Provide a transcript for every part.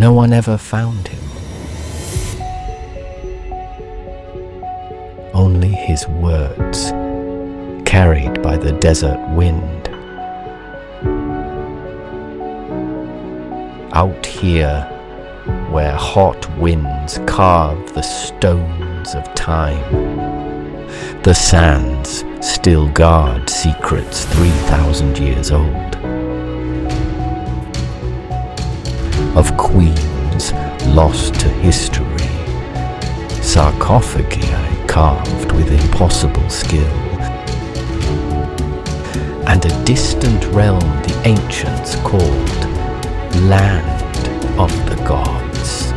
no one ever found him. Only his words, carried by the desert wind. Out here, where hot winds carve the stones of time, the sands still guard secrets 3,000 years old. Of queens lost to history, sarcophagi carved with impossible skill, and a distant realm the ancients called Land of the Gods.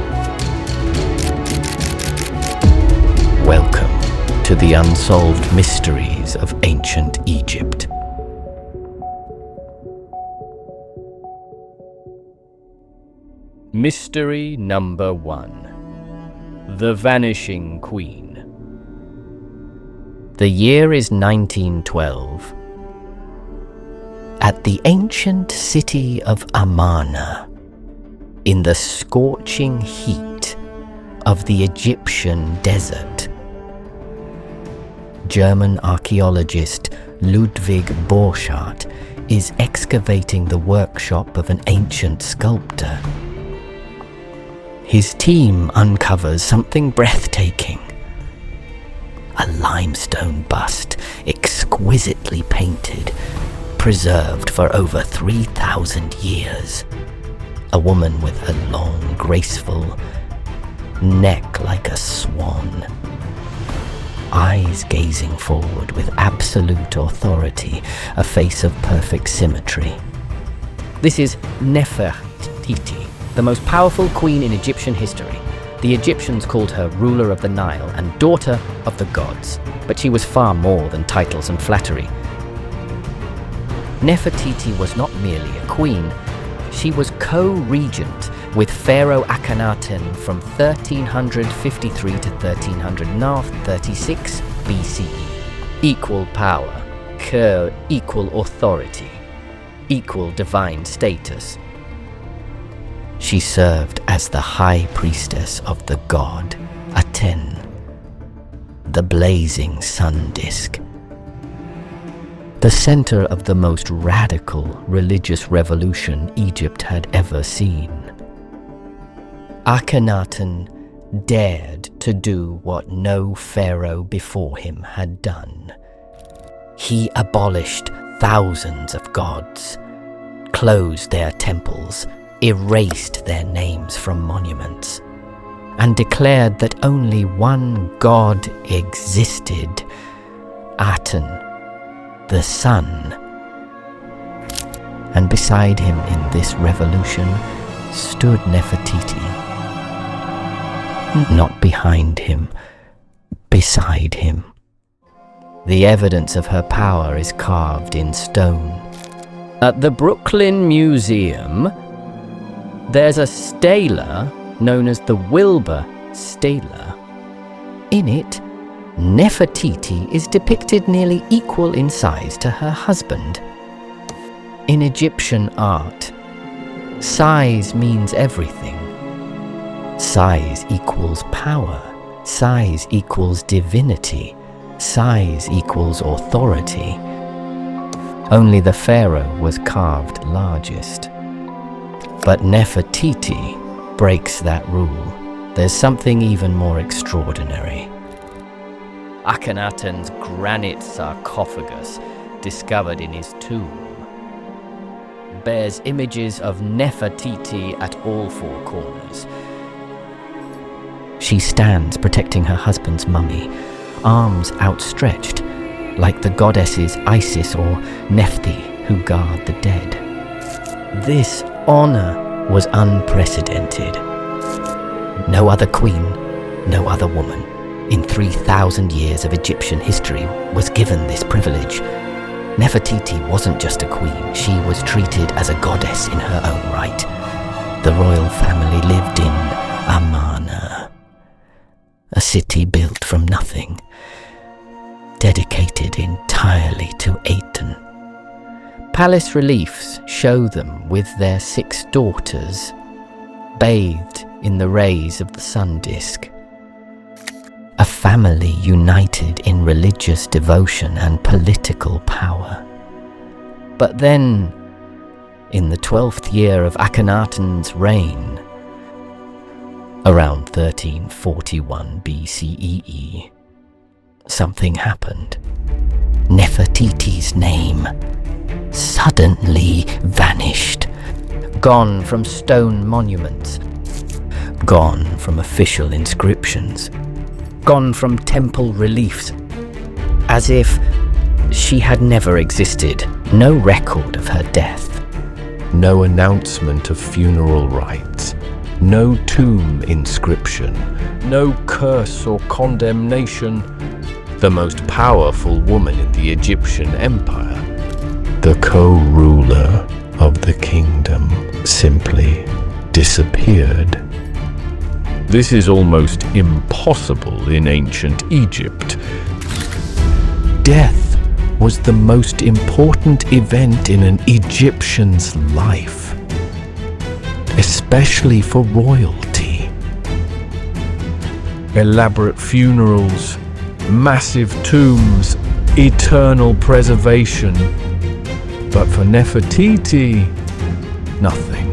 Welcome to the unsolved mysteries of ancient Egypt. Mystery number 1. The Vanishing Queen. The year is 1912. At the ancient city of Amarna, in the scorching heat of the Egyptian desert, German archaeologist Ludwig Borchardt is excavating the workshop of an ancient sculptor. His team uncovers something breathtaking. A limestone bust, exquisitely painted, preserved for over 3,000 years. A woman with a long, graceful neck like a swan. Eyes gazing forward with absolute authority, a face of perfect symmetry. This is Nefertiti, the most powerful queen in Egyptian history. The Egyptians called her ruler of the Nile and daughter of the gods, but she was far more than titles and flattery. Nefertiti was not merely a queen, she was co-regent with Pharaoh Akhenaten from 1353 to 1336 BCE. Equal power, equal authority, equal divine status. She served as the high priestess of the god Aten, the blazing sun disk, the center of the most radical religious revolution Egypt had ever seen. Akhenaten dared to do what no pharaoh before him had done. He abolished thousands of gods, closed their temples, erased their names from monuments, and declared that only one god existed, Aten, the sun. And beside him in this revolution stood Nefertiti. Not behind him, beside him. The evidence of her power is carved in stone. At the Brooklyn Museum, there's a stela known as the Wilbur Stela. In it, Nefertiti is depicted nearly equal in size to her husband. In Egyptian art, size means everything. Size equals power, size equals divinity, size equals authority. Only the pharaoh was carved largest. But Nefertiti breaks that rule. There's something even more extraordinary. Akhenaten's granite sarcophagus, discovered in his tomb, bears images of Nefertiti at all four corners. She stands protecting her husband's mummy, arms outstretched, like the goddesses Isis or Nephthys who guard the dead. This honor was unprecedented. No other queen, no other woman in 3,000 years of Egyptian history was given this privilege. Nefertiti wasn't just a queen, she was treated as a goddess in her own right. The royal family lived in Amarna, a city built from nothing, dedicated entirely to Aten. Palace reliefs show them with their 6 daughters. bathed in the rays of the sun disk. A family united in religious devotion and political power. But then, in the 12th year of Akhenaten's reign, around 1341 BCE, something happened. Nefertiti's name suddenly vanished, gone from stone monuments, gone from official inscriptions, gone from temple reliefs, as if she had never existed. No record of her death. No announcement of funeral rites. No tomb inscription. No curse or condemnation. The most powerful woman in the Egyptian empire, the co-ruler of the kingdom, simply disappeared. This is almost impossible in ancient Egypt. Death was the most important event in an Egyptian's life, especially for royalty. Elaborate funerals, massive tombs, eternal preservation. But for Nefertiti, nothing.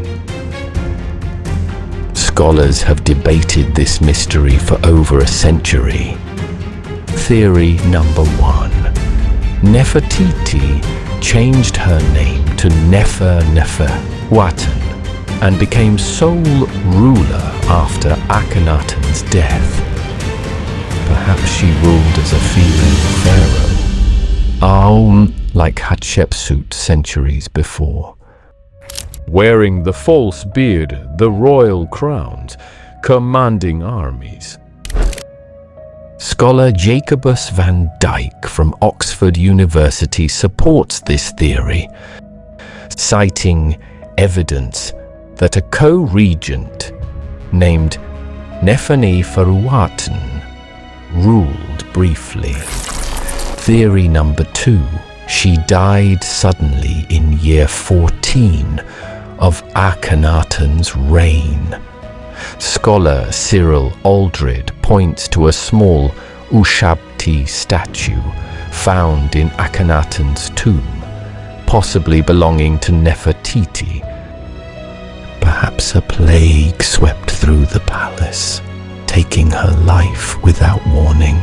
Scholars have debated this mystery for over a century. Theory number 1. Nefertiti changed her name to Nefer-Neferuaten and became sole ruler after Akhenaten's death. Perhaps she ruled as a female pharaoh, like Hatshepsut centuries before. Wearing the false beard, the royal crowns, commanding armies. Scholar Jacobus van Dyck from Oxford University supports this theory, citing evidence that a co-regent named Nefer-Neferuaten ruled briefly. Theory number 2. She died suddenly in year 14 of Akhenaten's reign. Scholar Cyril Aldred points to a small Ushabti statue found in Akhenaten's tomb, possibly belonging to Nefertiti. Perhaps a plague swept through the palace, taking her life without warning.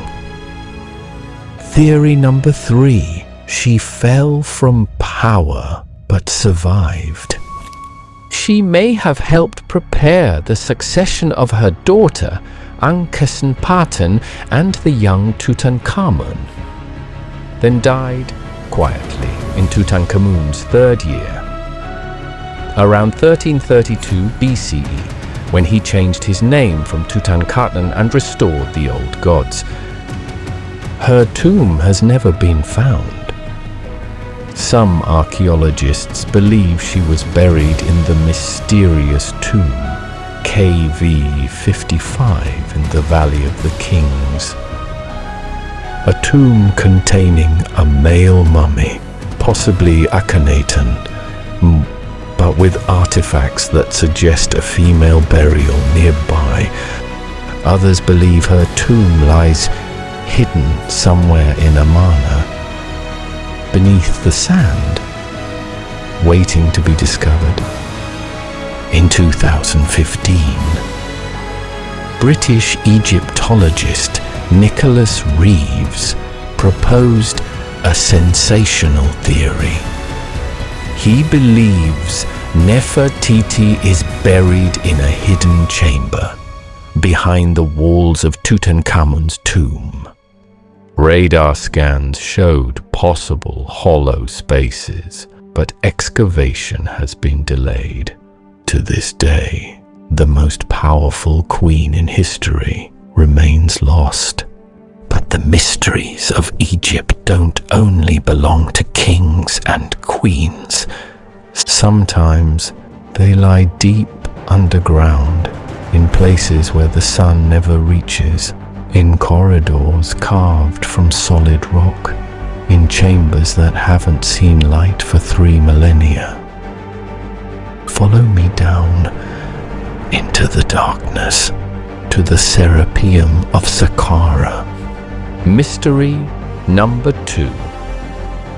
Theory number 3. She fell from power but survived. She may have helped prepare the succession of her daughter, Ankhesenaten, and the young Tutankhamun, then died quietly in Tutankhamun's 3rd year. Around 1332 BCE, when he changed his name from Tutankhaten and restored the old gods. Her tomb has never been found. Some archaeologists believe she was buried in the mysterious tomb KV 55 in the Valley of the Kings. A tomb containing a male mummy, possibly Akhenaten, but with artifacts that suggest a female burial nearby. Others believe her tomb lies hidden somewhere in Amarna, beneath the sand, waiting to be discovered. In 2015, British Egyptologist Nicholas Reeves proposed a sensational theory. He believes Nefertiti is buried in a hidden chamber behind the walls of Tutankhamun's tomb. Radar scans showed possible hollow spaces, but excavation has been delayed. To this day, the most powerful queen in history remains lost. But the mysteries of Egypt don't only belong to kings and queens. Sometimes they lie deep underground, in places where the sun never reaches, in corridors carved from solid rock, in chambers that haven't seen light for 3 millennia. Follow me down into into the darkness, to the Serapeum of Saqqara. Mystery number 2.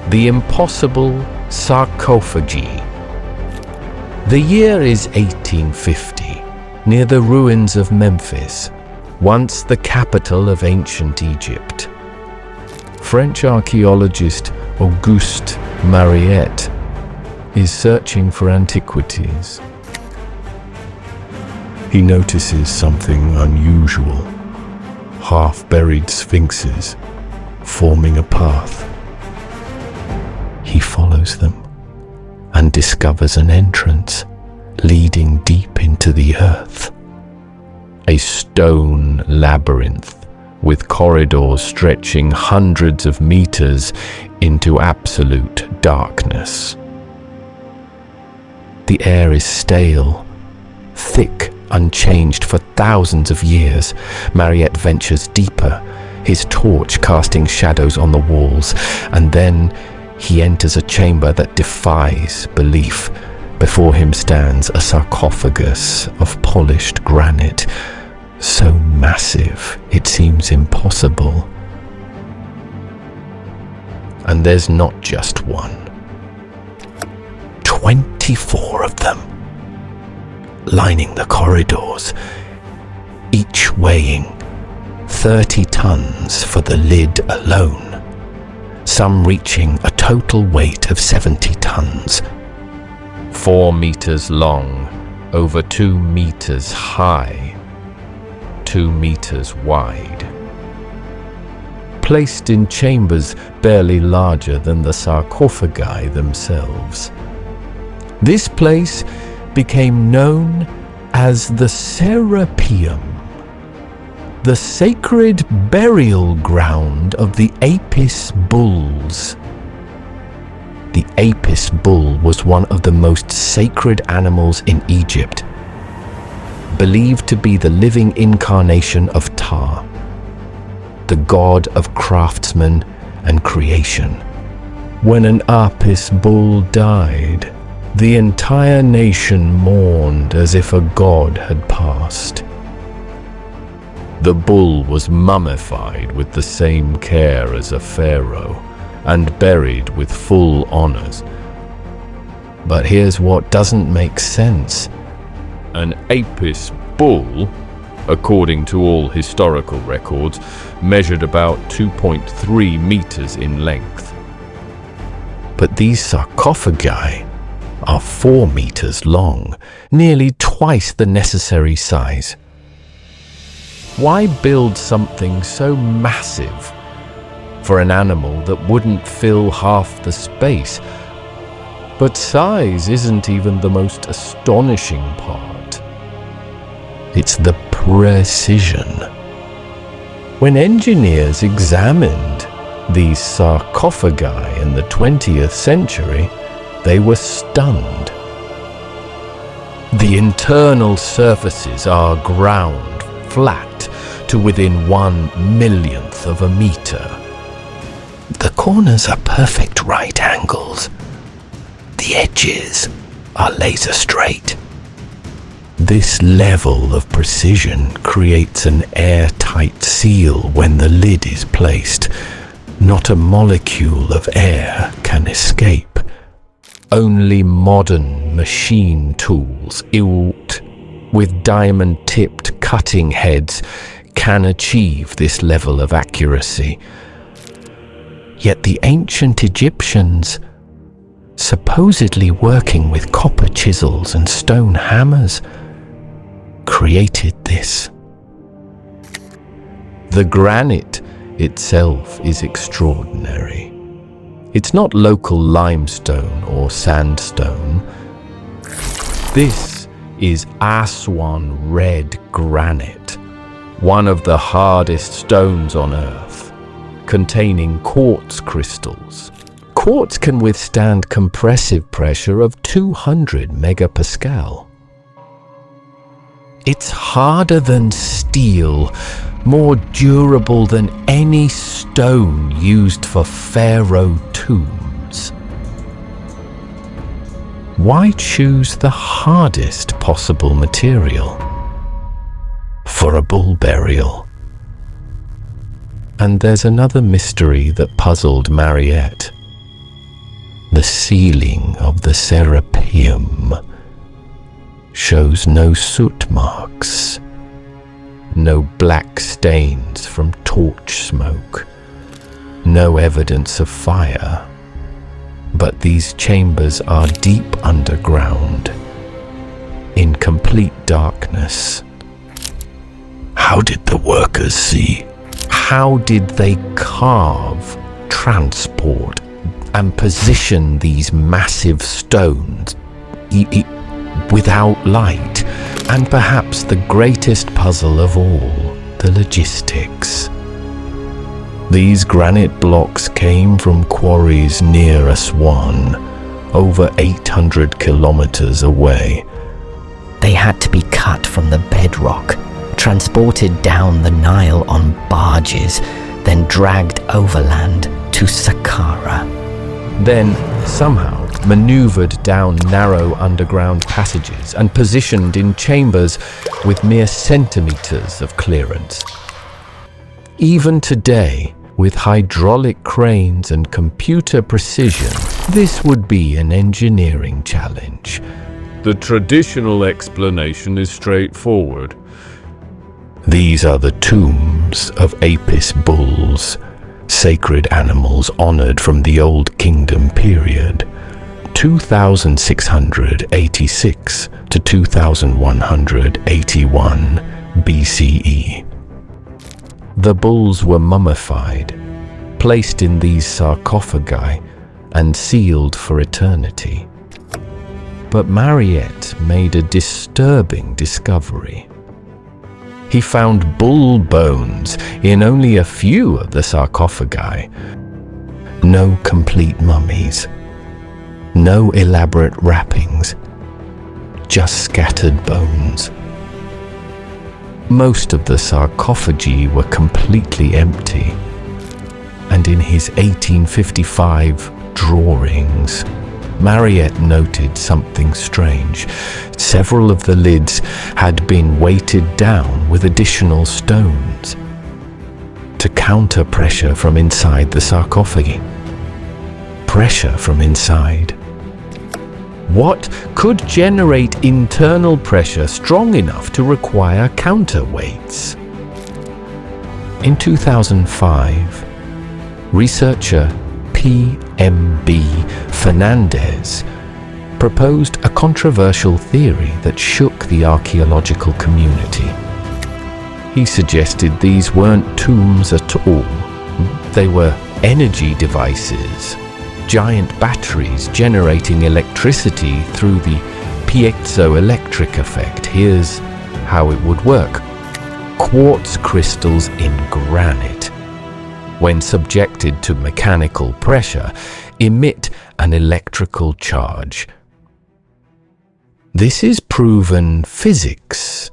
The impossible sarcophagi. The year is 1850, near the ruins of Memphis, once the capital of ancient Egypt. French archaeologist Auguste Mariette is searching for antiquities. He notices something unusual: half-buried sphinxes forming a path. He follows them and discovers an entrance leading deep into the earth. A stone labyrinth with corridors stretching hundreds of meters into absolute darkness. The air is stale, thick, unchanged for thousands of years. Mariette ventures deeper, his torch casting shadows on the walls, and then he enters a chamber that defies belief. Before him stands a sarcophagus of polished granite, so massive it seems impossible. And there's not just one. 24 of them, lining the corridors, each weighing 30 tons for the lid alone, some reaching a total weight of 70 tons. 4 meters long, over 2 meters high, 2 meters wide. Placed in chambers barely larger than the sarcophagi themselves. This place became known as the Serapeum, the sacred burial ground of the Apis bulls. The Apis bull was one of the most sacred animals in Egypt, believed to be the living incarnation of Ptah, the god of craftsmen and creation. When an Apis bull died, the entire nation mourned as if a god had passed. The bull was mummified with the same care as a pharaoh and buried with full honors. But here's what doesn't make sense. An Apis bull, according to all historical records, measured about 2.3 meters in length. But these sarcophagi are 4 meters long, nearly twice the necessary size. Why build something so massive for an animal that wouldn't fill half the space? But size isn't even the most astonishing part. It's the precision. When engineers examined these sarcophagi in the 20th century, they were stunned. The internal surfaces are ground flat to within 1/1,000,000th of a meter. The corners are perfect right angles. The edges are laser straight. This level of precision creates an airtight seal when the lid is placed. Not a molecule of air can escape. Only modern machine tools, built with diamond-tipped cutting heads, can achieve this level of accuracy. Yet the ancient Egyptians, supposedly working with copper chisels and stone hammers, created this. The granite itself is extraordinary. It's not local limestone or sandstone. This is Aswan red granite, one of the hardest stones on Earth, containing quartz crystals. Quartz can withstand compressive pressure of 200 megapascal. It's harder than steel, more durable than any stone used for pharaoh tombs. Why choose the hardest possible material? for a bull burial. And there's another mystery that puzzled Mariette. The ceiling of the Serapeum shows no soot marks, no black stains from torch smoke, no evidence of fire. But these chambers are deep underground, in complete darkness. How did the workers see? How did they carve, transport, and position these massive stones without light? And perhaps the greatest puzzle of all, the logistics. These granite blocks came from quarries near Aswan, over 800 kilometers away. They had to be cut from the bedrock, transported down the Nile on barges, then dragged overland to Saqqara. Then, somehow, maneuvered down narrow underground passages and positioned in chambers with mere centimeters of clearance. Even today, with hydraulic cranes and computer precision, this would be an engineering challenge. The traditional explanation is straightforward. These are the tombs of Apis bulls, sacred animals honored from the Old Kingdom period, 2686 to 2181 BCE. The bulls were mummified, placed in these sarcophagi, and sealed for eternity. But Mariette made a disturbing discovery. He found bull bones in only a few of the sarcophagi. No complete mummies, no elaborate wrappings, just scattered bones. Most of the sarcophagi were completely empty, and in his 1855 drawings, Mariette noted something strange. Several of the lids had been weighted down with additional stones to counter pressure from inside the sarcophagi. Pressure from inside. What could generate internal pressure strong enough to require counterweights? In 2005, researcher P.M.B. Fernandez proposed a controversial theory that shook the archaeological community. He suggested these weren't tombs at all. They were energy devices, giant batteries generating electricity through the piezoelectric effect. Here's how it would work. Quartz crystals in granite, when subjected to mechanical pressure, emit an electrical charge. This is proven physics,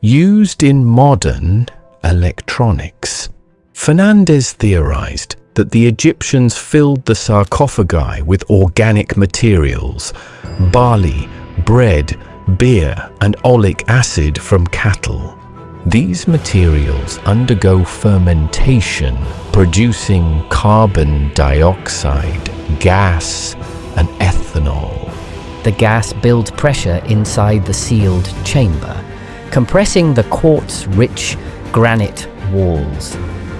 used in modern electronics. Fernandez theorized that the Egyptians filled the sarcophagi with organic materials, barley, bread, beer, and oleic acid from cattle. These materials undergo fermentation, producing carbon dioxide, gas, and ethanol. The gas builds pressure inside the sealed chamber, compressing the quartz-rich granite walls,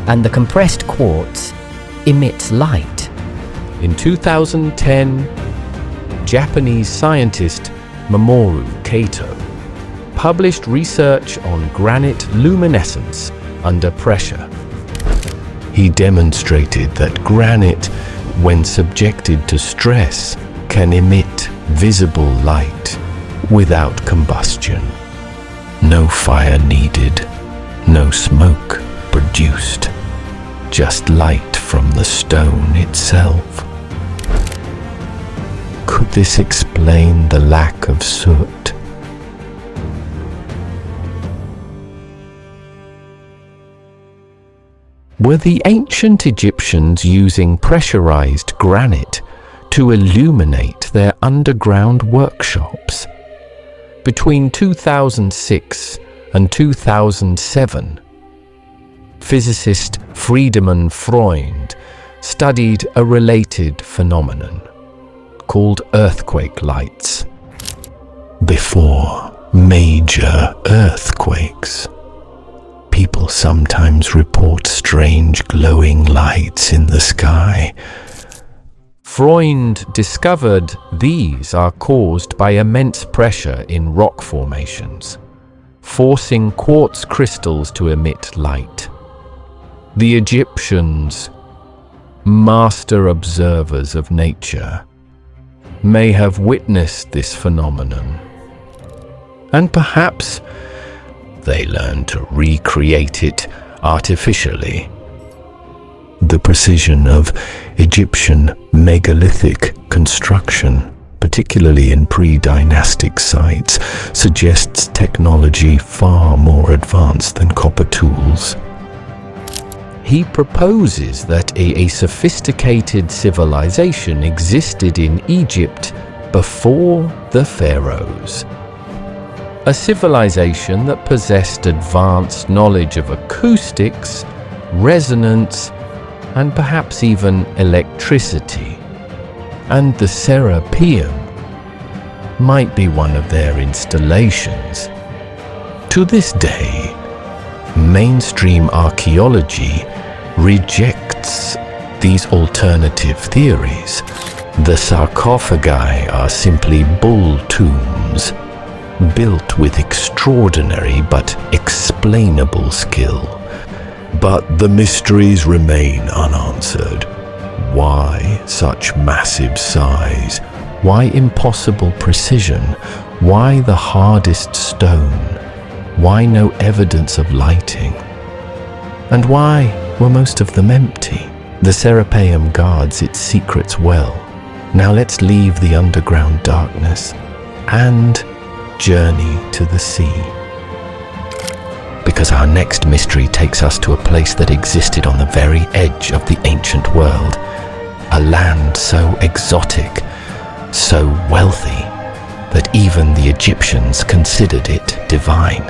and the compressed quartz emits light. In 2010, Japanese scientist Mamoru Kato published research on granite luminescence under pressure. He demonstrated that granite, when subjected to stress, can emit visible light without combustion. No fire needed, no smoke produced, just light from the stone itself. Could this explain the lack of soot? Were the ancient Egyptians using pressurized granite to illuminate their underground workshops? Between 2006 and 2007, physicist Friedemann Freund studied a related phenomenon called earthquake lights. Before major earthquakes, people sometimes report strange glowing lights in the sky. Freund discovered these are caused by immense pressure in rock formations, forcing quartz crystals to emit light. The Egyptians, master observers of nature, may have witnessed this phenomenon, and perhaps they learned to recreate it artificially. The precision of Egyptian megalithic construction, particularly in pre-dynastic sites, suggests technology far more advanced than copper tools. He proposes that a sophisticated civilization existed in Egypt before the pharaohs. A civilization that possessed advanced knowledge of acoustics, resonance, and perhaps even electricity. And the Sarcophagi might be one of their installations. To this day, mainstream archaeology rejects these alternative theories. The sarcophagi are simply bull tombs, built with extraordinary but explainable skill. But the mysteries remain unanswered. Why such massive size? Why impossible precision? Why the hardest stone? Why no evidence of lighting? And why were most of them empty? The Sarcophagi guards its secrets well. Now let's leave the underground darkness and journey to the sea. Because our next mystery takes us to a place that existed on the very edge of the ancient world. A land so exotic, so wealthy, that even the Egyptians considered it divine.